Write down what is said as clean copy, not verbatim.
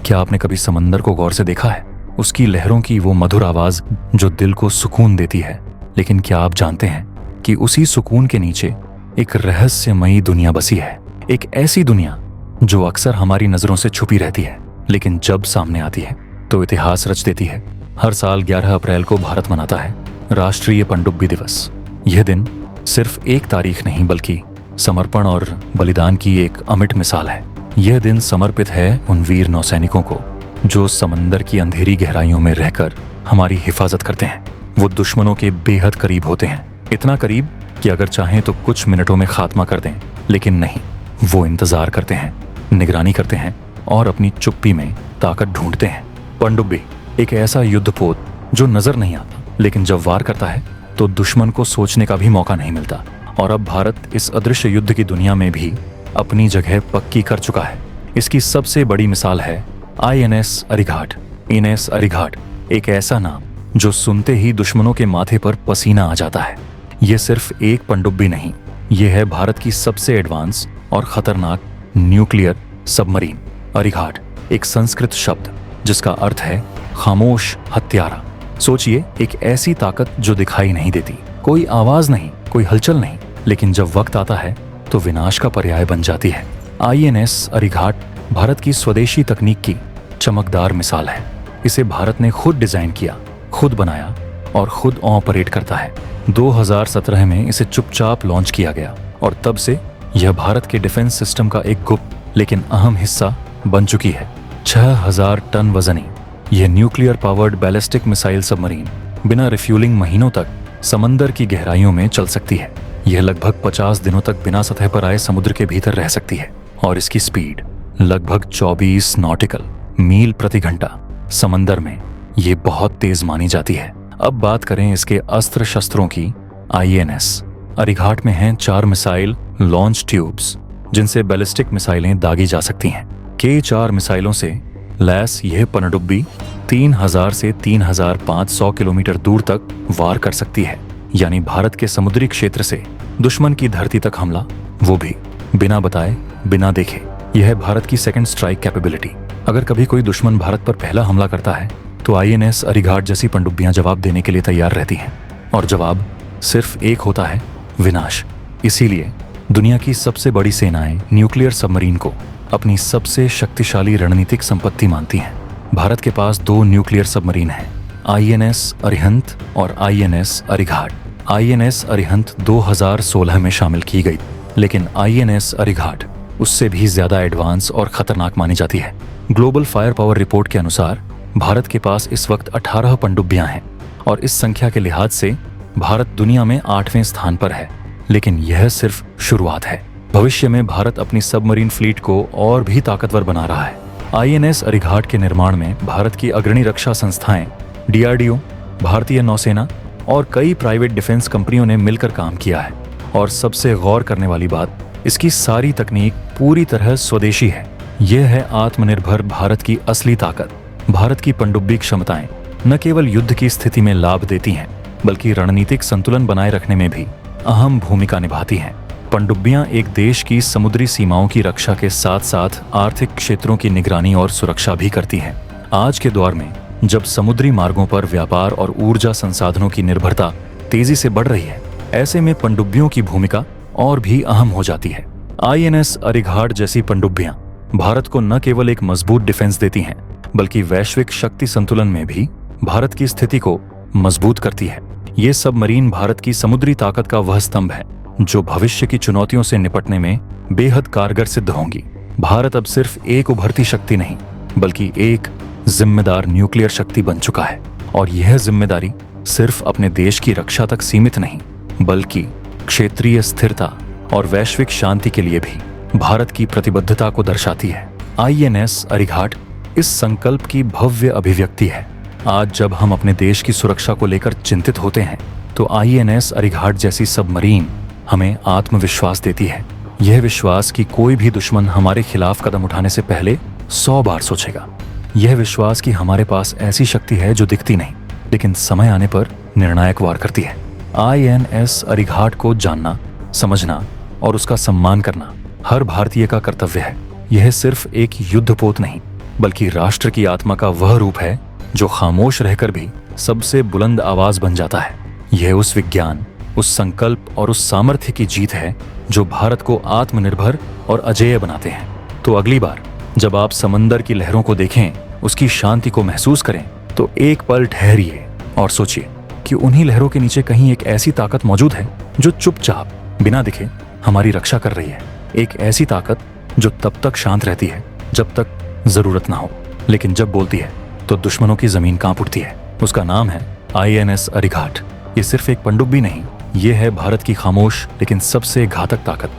क्या आपने कभी समंदर को गौर से देखा है? उसकी लहरों की वो मधुर आवाज जो दिल को सुकून देती है। लेकिन क्या आप जानते हैं कि उसी सुकून के नीचे एक रहस्यमयी दुनिया बसी है। एक ऐसी दुनिया जो अक्सर हमारी नजरों से छुपी रहती है, लेकिन जब सामने आती है तो इतिहास रच देती है। हर साल 11 अप्रैल को भारत मनाता है राष्ट्रीय पनडुब्बी दिवस। यह दिन सिर्फ एक तारीख नहीं बल्कि समर्पण और बलिदान की एक अमिट मिसाल है। यह दिन समर्पित है उन वीर नौसैनिकों को जो समंदर की अंधेरी गहराइयों में रहकर हमारी हिफाजत करते हैं। वो दुश्मनों के बेहद करीब होते हैं, इतना करीब कि अगर चाहें तो कुछ मिनटों में खात्मा कर दें, लेकिन नहीं, वो इंतजार करते हैं, निगरानी करते हैं और अपनी चुप्पी में ताकत ढूंढते हैं। पनडुब्बी एक ऐसा युद्धपोत जो नजर नहीं आता, लेकिन जब वार करता है तो दुश्मन को सोचने का भी मौका नहीं मिलता। और अब भारत इस अदृश्य युद्ध की दुनिया में भी अपनी जगह पक्की कर चुका है। इसकी सबसे बड़ी मिसाल है INS अरिघाट। INS अरिघाट एक ऐसा नाम जो सुनते ही दुश्मनों के माथे पर पसीना आ जाता है। ये सिर्फ एक पनडुब्बी नहीं, ये है भारत की सबसे एडवांस और खतरनाक न्यूक्लियर सबमरीन। अरिघाट एक संस्कृत शब्द जिसका अर्थ है खामोश हत्यारा। सोचिए, एक ऐसी ताकत जो दिखाई नहीं देती, कोई आवाज नहीं, कोई हलचल नहीं, लेकिन जब वक्त आता है तो विनाश का पर्याय बन जाती है। INS अरिघाट भारत की स्वदेशी तकनीक की चमकदार मिसाल है। इसे भारत ने खुद डिजाइन किया, खुद बनाया और खुद ऑपरेट करता है। 2017 में इसे चुपचाप लॉन्च किया गया और तब से यह भारत के डिफेंस सिस्टम का एक गुप्त लेकिन अहम हिस्सा बन चुकी है। 6000 टन वजनी यह nuclear powered ballistic missile submarine बिना रिफ्यूलिंग महीनों तक समंदर की गहराइयों में चल सकती है। यह लगभग 50 दिनों तक बिना सतह पर आए समुद्र के भीतर रह सकती है और इसकी स्पीड लगभग 24 नॉटिकल मील प्रति घंटा समंदर में ये बहुत तेज मानी जाती है। अब बात करें इसके अस्त्र शस्त्रों की। INS अरिघाट में हैं 4 मिसाइल लॉन्च ट्यूब्स जिनसे बैलिस्टिक मिसाइलें दागी जा सकती हैं। K4 मिसाइलों से लैस यह पनडुब्बी 3000 से 3500 किलोमीटर दूर तक वार कर सकती है, यानी भारत के समुद्री क्षेत्र से दुश्मन की धरती तक हमला, वो भी बिना बताए, बिना देखे। यह है भारत की सेकंड स्ट्राइक कैपेबिलिटी। अगर कभी कोई दुश्मन भारत पर पहला हमला करता है तो INS अरिघाट जैसी पनडुब्बियां जवाब देने के लिए तैयार रहती हैं, और जवाब सिर्फ एक होता है, विनाश। इसीलिए दुनिया की सबसे बड़ी सेनाएं न्यूक्लियर सबमरीन को अपनी सबसे शक्तिशाली रणनीतिक संपत्ति मानती हैं। भारत के पास 2 न्यूक्लियर सबमरीन हैं, INS अरिहंत और INS अरिघाट। INS अरिहंत 2016 में शामिल की गई, लेकिन INS अरिघाट उससे भी ज्यादा एडवांस और खतरनाक मानी जाती है। ग्लोबल फायर पावर रिपोर्ट के अनुसार भारत के पास इस वक्त 18 पनडुब्बियां हैं और इस संख्या के लिहाज से भारत दुनिया में 8वें स्थान पर है। लेकिन यह सिर्फ शुरुआत है। भविष्य में भारत अपनी सबमरीन फ्लीट को और भी ताकतवर बना रहा है। INS अरिघाट के निर्माण में भारत की अग्रणी रक्षा संस्थाएं DRDO, भारतीय नौसेना और कई प्राइवेट डिफेंस कंपनियों ने मिलकर काम किया है। और सबसे गौर करने वाली बात, इसकी सारी तकनीक पूरी तरह स्वदेशी है। यह है आत्मनिर्भर भारत की असली ताकत। भारत की पनडुब्बी क्षमताएं न केवल युद्ध की स्थिति में लाभ देती हैं, बल्कि रणनीतिक संतुलन बनाए रखने में भी अहम भूमिका निभाती हैं। पनडुब्बियां एक देश की समुद्री सीमाओं की रक्षा के साथ साथ आर्थिक क्षेत्रों की निगरानी और सुरक्षा भी करती हैं। आज के दौर में जब समुद्री मार्गों पर व्यापार और ऊर्जा संसाधनों की निर्भरता तेजी से बढ़ रही है, ऐसे में पनडुब्बियों की भूमिका और भी अहम हो जाती है। INS अरिघाट जैसी पनडुब्बियां भारत को न केवल एक मजबूत डिफेंस देती हैं, बल्कि वैश्विक शक्ति संतुलन में भी भारत की स्थिति को मजबूत करती है। ये सबमरीन भारत की समुद्री ताकत का वह स्तंभ है जो भविष्य की चुनौतियों से निपटने में बेहद कारगर सिद्ध होंगी। भारत अब सिर्फ एक उभरती शक्ति नहीं, बल्कि एक जिम्मेदार न्यूक्लियर शक्ति बन चुका है। और यह जिम्मेदारी सिर्फ अपने देश की रक्षा तक सीमित नहीं, बल्कि क्षेत्रीय स्थिरता और वैश्विक शांति के लिए भी भारत की प्रतिबद्धता को दर्शाती है। INS अरिघाट इस संकल्प की भव्य अभिव्यक्ति है। आज जब हम अपने देश की सुरक्षा को लेकर चिंतित होते हैं तो INS अरिघाट जैसी सबमरीन हमें आत्मविश्वास देती है। यह विश्वास कि कोई भी दुश्मन हमारे खिलाफ कदम उठाने से पहले 100 बार सोचेगा। यह विश्वास कि हमारे पास ऐसी शक्ति है जो दिखती नहीं, लेकिन समय आने पर निर्णायक वार करती है। INS अरिघाट को जानना, समझना और उसका सम्मान करना हर भारतीय का कर्तव्य है। यह सिर्फ एक युद्धपोत नहीं, बल्कि राष्ट्र की आत्मा का वह रूप है जो खामोश रहकर भी सबसे बुलंद आवाज बन जाता है। यह उस विज्ञान, उस संकल्प और उस सामर्थ्य की जीत है जो भारत को आत्मनिर्भर और अजेय बनाते हैं। तो अगली बार जब आप समंदर की लहरों को देखें, उसकी शांति को महसूस करें, तो एक पल ठहरिए और सोचिए कि उन्हीं लहरों के नीचे कहीं एक ऐसी ताकत मौजूद है जो चुपचाप, बिना दिखे, हमारी रक्षा कर रही है। एक ऐसी ताकत जो तब तक शांत रहती है जब तक जरूरत ना हो, लेकिन जब बोलती है तो दुश्मनों की जमीन कांप उठती है। उसका नाम है INS अरिघाट। ये सिर्फ एक पनडुब्बी नहीं, ये है भारत की खामोश लेकिन सबसे घातक ताकत।